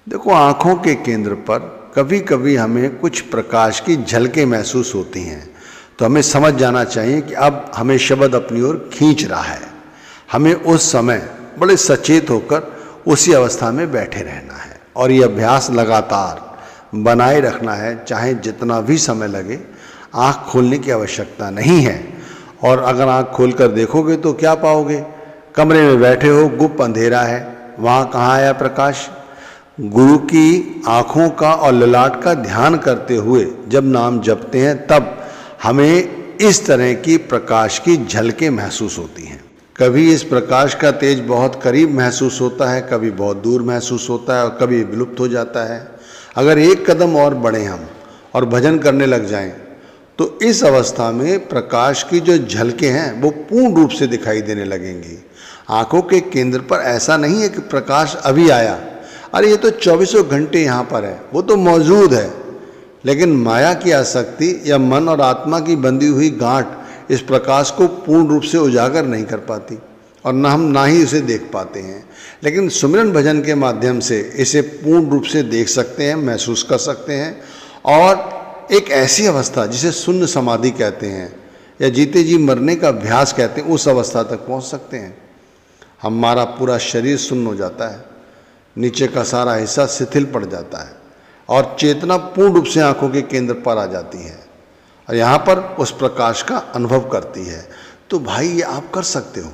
देखो, आँखों के केंद्र पर कभी कभी हमें कुछ प्रकाश की झलकें महसूस होती हैं, तो हमें समझ जाना चाहिए कि अब हमें शब्द अपनी ओर खींच रहा है। हमें उस समय बड़े सचेत होकर उसी अवस्था में बैठे रहना है और ये अभ्यास लगातार बनाए रखना है, चाहे जितना भी समय लगे। आँख खोलने की आवश्यकता नहीं है, और अगर आँख खोलकर देखोगे तो क्या पाओगे? कमरे में बैठे हो, गुप्त अंधेरा है, वहाँ कहाँ आया प्रकाश? गुरु की आँखों का और ललाट का ध्यान करते हुए जब नाम जपते हैं तब हमें इस तरह की प्रकाश की झलकें महसूस होती हैं। कभी इस प्रकाश का तेज बहुत करीब महसूस होता है, कभी बहुत दूर महसूस होता है और कभी विलुप्त हो जाता है। अगर एक कदम और बढ़ें हम और भजन करने लग जाएं, तो इस अवस्था में प्रकाश की जो झलकें हैं वो पूर्ण रूप से दिखाई देने लगेंगी। आँखों के केंद्र पर ऐसा नहीं है कि प्रकाश अभी आया, अरे ये तो 24 घंटे यहाँ पर है, वो तो मौजूद है। लेकिन माया की आसक्ति या मन और आत्मा की बंधी हुई गांठ इस प्रकाश को पूर्ण रूप से उजागर नहीं कर पाती और ना ही उसे देख पाते हैं। लेकिन सुमिरन भजन के माध्यम से इसे पूर्ण रूप से देख सकते हैं, महसूस कर सकते हैं, और एक ऐसी अवस्था जिसे शून्य समाधि कहते हैं या जीते जी मरने का अभ्यास कहते हैं, उस अवस्था तक पहुंच सकते हैं। हमारा पूरा शरीर शून्य हो जाता है, नीचे का सारा हिस्सा शिथिल पड़ जाता है और चेतना पूर्ण रूप से आंखों के केंद्र पर आ जाती है और यहाँ पर उस प्रकाश का अनुभव करती है। तो भाई, ये आप कर सकते हो।